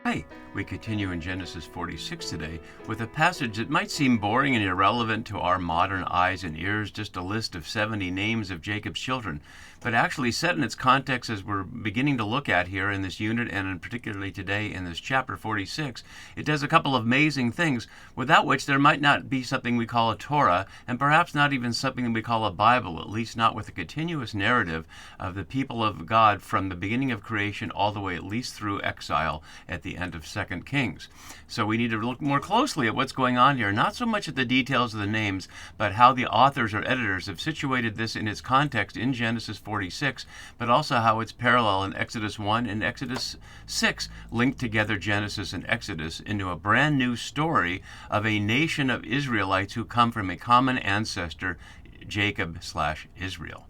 Hi, we continue in Genesis 46 today with a passage that might seem boring and irrelevant to our modern eyes and ears, just a list of 70 names of Jacob's children, but actually set in its context as we're beginning to look at here in this unit and particularly today in this chapter 46, it does a couple of amazing things without which there might not be something we call a Torah and perhaps not even something we call a Bible, at least not with a continuous narrative of the people of God from the beginning of creation all the way at least through exile at the end of 2 Kings. So we need to look more closely at what's going on here, not so much at the details of the names, but how the authors or editors have situated this in its context in Genesis 46, but also how it's parallel in Exodus 1 and Exodus 6, linked together Genesis and Exodus into a brand new story of a nation of Israelites who come from a common ancestor, Jacob/Israel.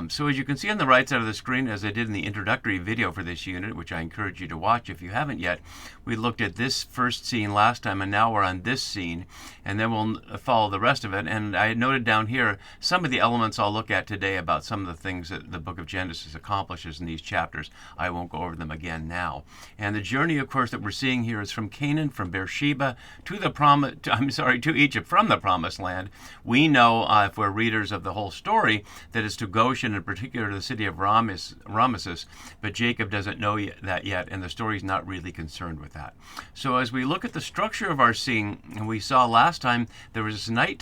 So as you can see on the right side of the screen, as I did in the introductory video for this unit, which I encourage you to watch if you haven't yet, we looked at this first scene last time, and now we're on this scene, and then we'll follow the rest of it. And I noted down here some of the elements I'll look at today about some of the things that the book of Genesis accomplishes in these chapters. I won't go over them again now. And the journey, of course, that we're seeing here is from Canaan, from Beersheba to Egypt, from the Promised Land. We know, if we're readers of the whole story, that it's to Goshen, in particular the city of Ramesses, but Jacob doesn't know that yet, and the story's not really concerned with that. So as we look at the structure of our scene, and we saw last time there was this nice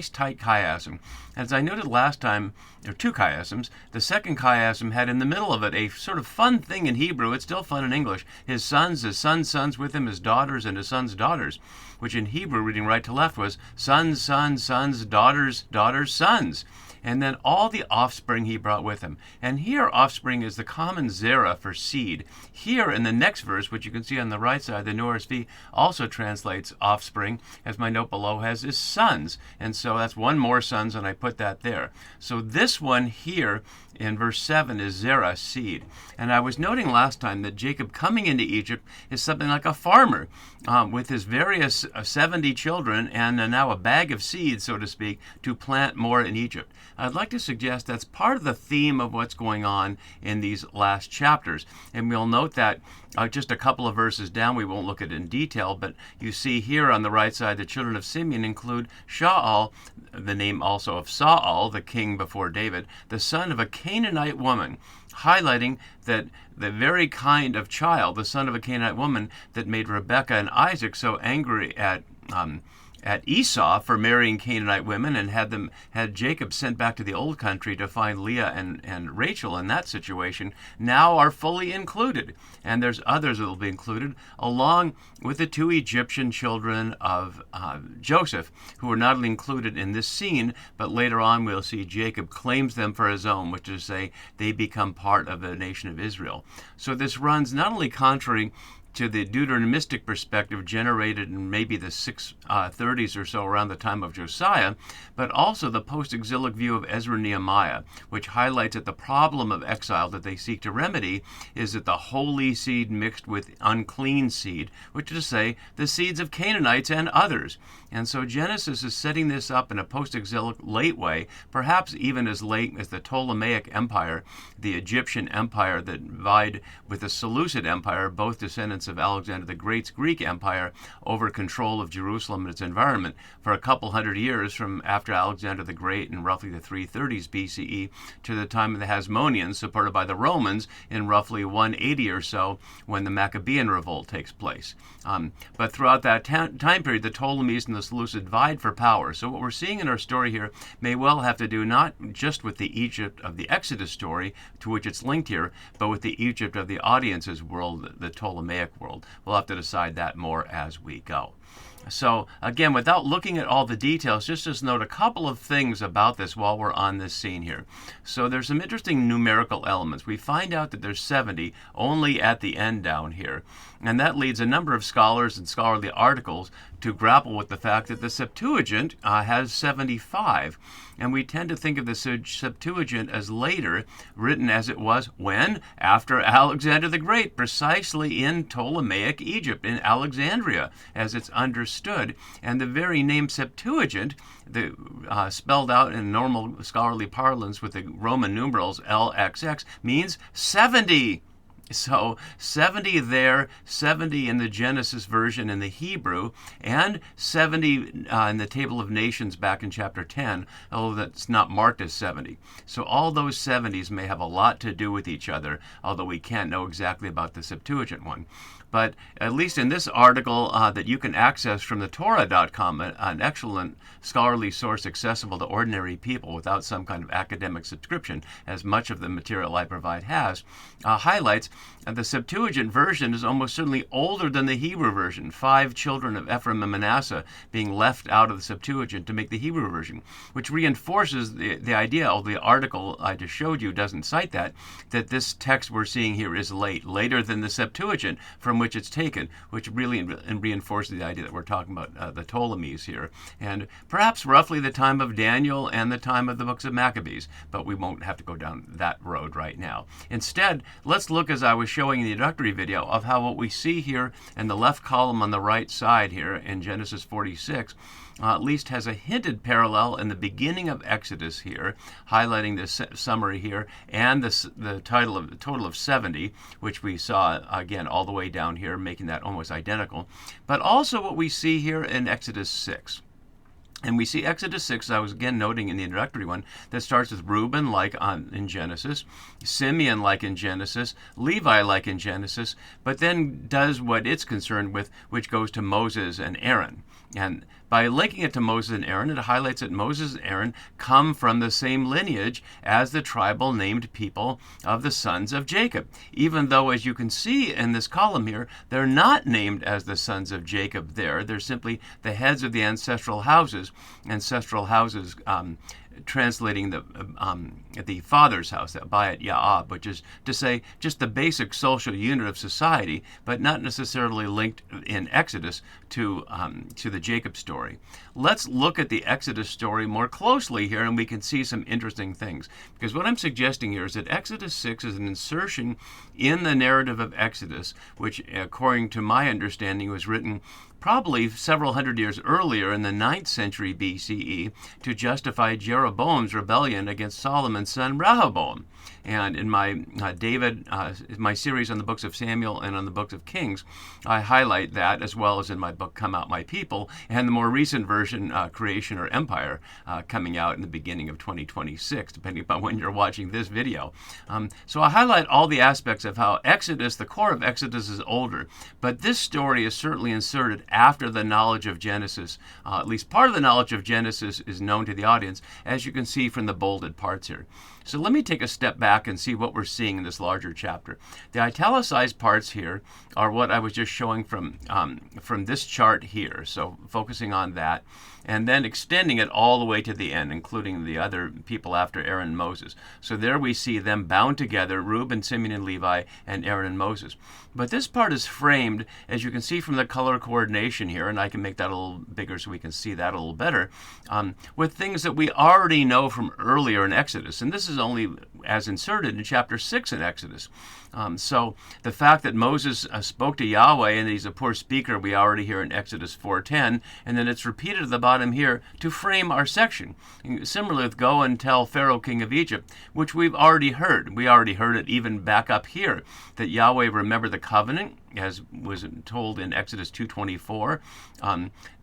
tight chiasm. As I noted last time, there are two chiasms. The second chiasm had in the middle of it a sort of fun thing in Hebrew. It's still fun in English. His son's sons with him, his daughters, and his sons' daughters, which in Hebrew, reading right to left, was sons, daughters, sons. And then all the offspring he brought with him. And here offspring is the common zera for seed. Here in the next verse, which you can see on the right side, the NORSV also translates offspring, as my note below has, is sons. And so that's one more sons, and I put that there. So this one here in verse 7 is zera, seed. And I was noting last time that Jacob coming into Egypt is something like a farmer with his various 70 children and now a bag of seeds, so to speak, to plant more in Egypt. I'd like to suggest that's part of the theme of what's going on in these last chapters. And we'll note that just a couple of verses down, we won't look at it in detail, but you see here on the right side, the children of Simeon include Shaul, the name also of Saul, the king before David, the son of a Canaanite woman, highlighting that the very kind of child, the son of a Canaanite woman, that made Rebekah and Isaac so angry at Esau for marrying Canaanite women and had Jacob sent back to the old country to find Leah and Rachel in that situation, now are fully included. And there's others that will be included, along with the two Egyptian children of Joseph, who are not only included in this scene, but later on we'll see Jacob claims them for his own, which is to say they become part of the nation of Israel. So this runs not only contrary to the Deuteronomistic perspective generated in maybe the 630s or so around the time of Josiah, but also the post-exilic view of Ezra and Nehemiah, which highlights that the problem of exile that they seek to remedy is that the holy seed mixed with unclean seed, which is to say the seeds of Canaanites and others. And so Genesis is setting this up in a post-exilic late way, perhaps even as late as the Ptolemaic Empire, the Egyptian empire that vied with the Seleucid Empire, both descendants of Alexander the Great's Greek Empire, over control of Jerusalem and its environment for a couple hundred years, from after Alexander the Great in roughly the 330s BCE to the time of the Hasmoneans, supported by the Romans, in roughly 180 or so, when the Maccabean revolt takes place. But throughout that time period, the Ptolemies and the Seleucids vied for power. So what we're seeing in our story here may well have to do not just with the Egypt of the Exodus story, to which it's linked here, but with the Egypt of the audience's world, the Ptolemaic world. We'll have to decide that more as we go. So again, without looking at all the details, just note a couple of things about this while we're on this scene here. So there's some interesting numerical elements. We find out that there's 70 only at the end down here. And that leads a number of scholars and scholarly articles to grapple with the fact that the Septuagint has 75. And we tend to think of the Septuagint as later, written as it was when? After Alexander the Great, precisely in Ptolemaic Egypt, in Alexandria, as it's understood. And the very name Septuagint, spelled out in normal scholarly parlance with the Roman numerals LXX, means 70. So 70 there, 70 in the Genesis version in the Hebrew, and 70 in the Table of Nations back in chapter 10, although that's not marked as 70. So all those 70s may have a lot to do with each other, although we can't know exactly about the Septuagint one. But at least in this article that you can access from the Torah.com, an excellent scholarly source accessible to ordinary people without some kind of academic subscription, as much of the material I provide has, highlights the Septuagint version is almost certainly older than the Hebrew version. 5 children of Ephraim and Manasseh being left out of the Septuagint to make the Hebrew version, which reinforces the idea, although the article I just showed you doesn't cite that this text we're seeing here is later than the Septuagint from which it's taken, which really reinforces the idea that we're talking about the Ptolemies here, and perhaps roughly the time of Daniel and the time of the books of Maccabees, but we won't have to go down that road right now. Instead, let's look, as I was showing in the introductory video, of how what we see here in the left column on the right side here in Genesis 46 at least has a hinted parallel in the beginning of Exodus here, highlighting this summary here, and the total of 70, which we saw again all the way down here, making that almost identical. But also what we see here in Exodus 6. And we see Exodus 6, I was again noting in the introductory one, that starts with Reuben, like in Genesis, Simeon, like in Genesis, Levi, like in Genesis, but then does what it's concerned with, which goes to Moses and Aaron. And by linking it to Moses and Aaron, it highlights that Moses and Aaron come from the same lineage as the tribal named people of the sons of Jacob, even though, as you can see in this column here, they're not named as the sons of Jacob there. They're simply the heads of the ancestral houses, translating the father's house, that Bayat Ya'ab, which is to say just the basic social unit of society, but not necessarily linked in Exodus to the Jacob story. Let's look at the Exodus story more closely here, and we can see some interesting things. Because what I'm suggesting here is that Exodus 6 is an insertion in the narrative of Exodus, which, according to my understanding, was written probably several hundred years earlier in the 9th century BCE to justify Jeroboam's rebellion against Solomon's son Rehoboam. And in my my series on the books of Samuel and on the books of Kings, I highlight that, as well as in my book Come Out My People, and the more recent version, Creation or Empire, coming out in the beginning of 2026, depending upon when you're watching this video. So I highlight all the aspects of how Exodus, the core of Exodus, is older, but this story is certainly inserted after the knowledge of Genesis. At least part of the knowledge of Genesis is known to the audience, as you can see from the bolded parts here. So let me take a step back and see what we're seeing in this larger chapter. The italicized parts here are what I was just showing from this chart here, so focusing on that, and then extending it all the way to the end, including the other people after Aaron and Moses. So there we see them bound together, Reuben, Simeon, and Levi, and Aaron and Moses. But this part is framed, as you can see from the color coordination here, and I can make that a little bigger so we can see that a little better, with things that we already know from earlier in Exodus. And this is only as inserted in chapter 6 in Exodus. So the fact that Moses spoke to Yahweh and that he's a poor speaker, we already hear in Exodus 4:10, and then it's repeated at the bottom here to frame our section. Similarly with go and tell Pharaoh, king of Egypt, which we've already heard. We already heard it even back up here, that Yahweh remembered the covenant, as was told in Exodus 2:24,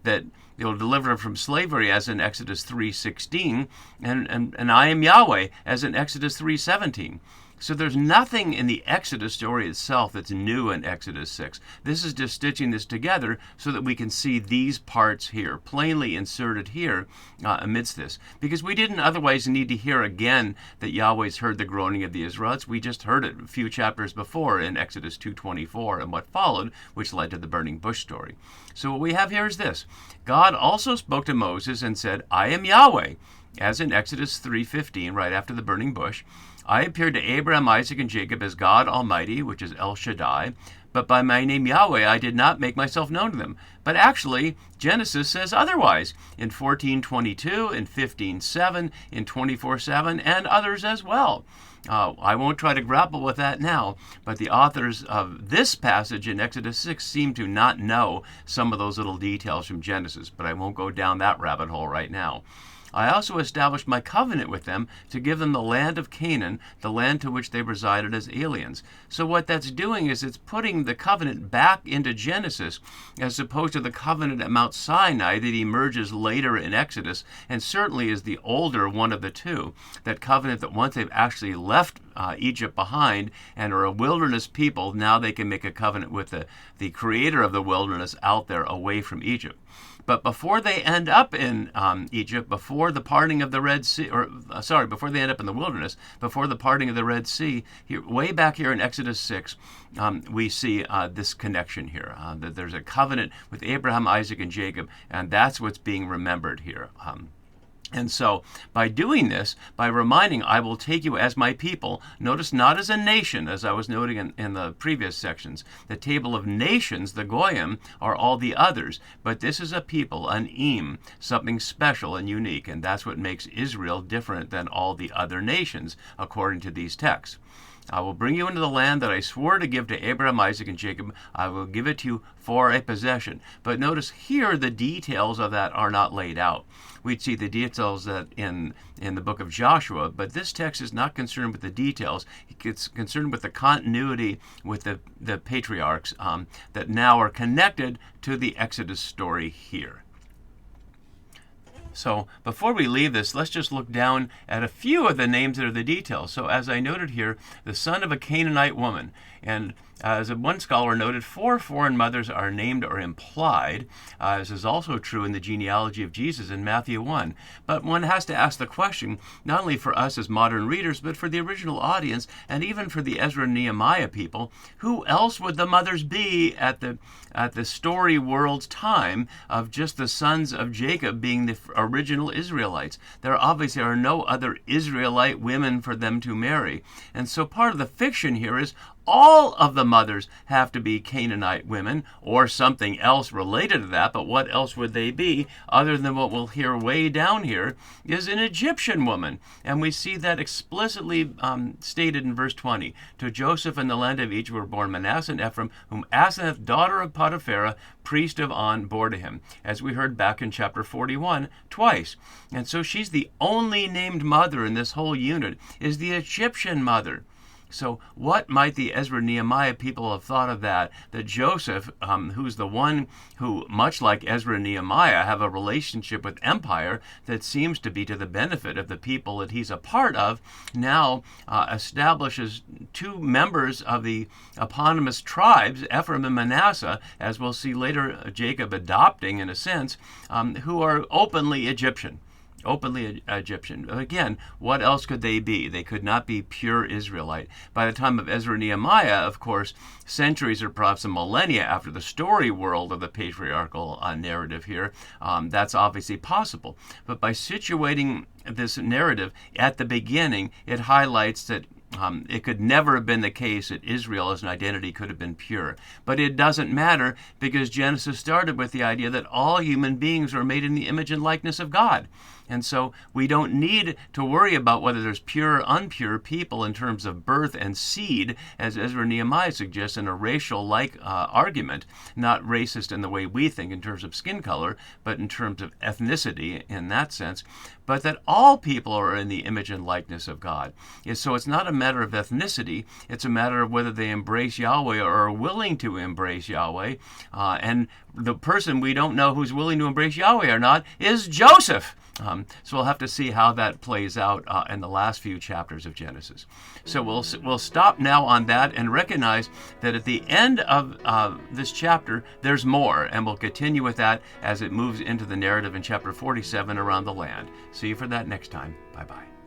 that he'll deliver them from slavery, as in Exodus 3:16, and I am Yahweh, as in Exodus 3:17. So there's nothing in the Exodus story itself that's new in Exodus 6. This is just stitching this together so that we can see these parts here, plainly inserted here amidst this. Because we didn't otherwise need to hear again that Yahweh's heard the groaning of the Israelites. We just heard it a few chapters before in Exodus 2:24 and what followed, which led to the burning bush story. So what we have here is this. God also spoke to Moses and said, I am Yahweh, as in Exodus 3:15, right after the burning bush. I appeared to Abraham, Isaac, and Jacob as God Almighty, which is El Shaddai, but by my name Yahweh I did not make myself known to them. But actually, Genesis says otherwise in 14:22, in 15:7, in 24:7, and others as well. I won't try to grapple with that now, but the authors of this passage in Exodus 6 seem to not know some of those little details from Genesis, but I won't go down that rabbit hole right now. I also established my covenant with them to give them the land of Canaan, the land to which they resided as aliens. So what that's doing is it's putting the covenant back into Genesis as opposed to the covenant at Mount Sinai that emerges later in Exodus, and certainly is the older one of the two. That covenant that once they've actually left Egypt behind and are a wilderness people, now they can make a covenant with the creator of the wilderness out there away from Egypt. But before they end up in Egypt, before the parting of the Red Sea, before they end up in the wilderness, before the parting of the Red Sea, way back here in Exodus 6, we see this connection here, that there's a covenant with Abraham, Isaac, and Jacob, and that's what's being remembered here. And so, by doing this, by reminding, I will take you as my people, notice not as a nation, as I was noting in the previous sections. The table of nations, the Goyim, are all the others. But this is a people, an im, something special and unique. And that's what makes Israel different than all the other nations, according to these texts. I will bring you into the land that I swore to give to Abraham, Isaac, and Jacob. I will give it to you for a possession. But notice here the details of that are not laid out. We'd see the details that in the book of Joshua, but this text is not concerned with the details. It's concerned with the continuity with the patriarchs that now are connected to the Exodus story here. So before we leave this, let's just look down at a few of the names that are the details. So as I noted here, the son of a Canaanite woman. And as one scholar noted, 4 foreign mothers are named or implied. This is also true in the genealogy of Jesus in Matthew 1. But one has to ask the question, not only for us as modern readers, but for the original audience, and even for the Ezra and Nehemiah people, who else would the mothers be at the story world's time of just the sons of Jacob being the original Israelites? There obviously are no other Israelite women for them to marry. And so part of the fiction here is all of the mothers have to be Canaanite women or something else related to that, but what else would they be other than what we'll hear way down here is an Egyptian woman. And we see that explicitly stated in verse 20. To Joseph in the land of Egypt were born Manasseh and Ephraim, whom Asenath, daughter of Potipharah, priest of On, bore to him, as we heard back in chapter 41 twice. And so she's the only named mother in this whole unit, is the Egyptian mother. So what might the Ezra and Nehemiah people have thought of that Joseph, who's the one who, much like Ezra and Nehemiah, have a relationship with empire that seems to be to the benefit of the people that he's a part of, now establishes 2 members of the eponymous tribes, Ephraim and Manasseh, as we'll see later Jacob adopting in a sense, who are openly Egyptian. Again, what else could they be? They could not be pure Israelite. By the time of Ezra and Nehemiah, of course, centuries or perhaps a millennia after the story world of the patriarchal narrative here, that's obviously possible. But by situating this narrative at the beginning, it highlights that it could never have been the case that Israel as an identity could have been pure. But it doesn't matter, because Genesis started with the idea that all human beings are made in the image and likeness of God. And so we don't need to worry about whether there's pure or impure people in terms of birth and seed, as Ezra and Nehemiah suggests in a racial-like argument, not racist in the way we think in terms of skin color, but in terms of ethnicity in that sense, but that all people are in the image and likeness of God. So it's not a matter of ethnicity, it's a matter of whether they embrace Yahweh or are willing to embrace Yahweh. And the person we don't know who's willing to embrace Yahweh or not is Joseph. So we'll have to see how that plays out in the last few chapters of Genesis. So we'll stop now on that and recognize that at the end of this chapter, there's more, and we'll continue with that as it moves into the narrative in chapter 47 around the land. See you for that next time. Bye-bye.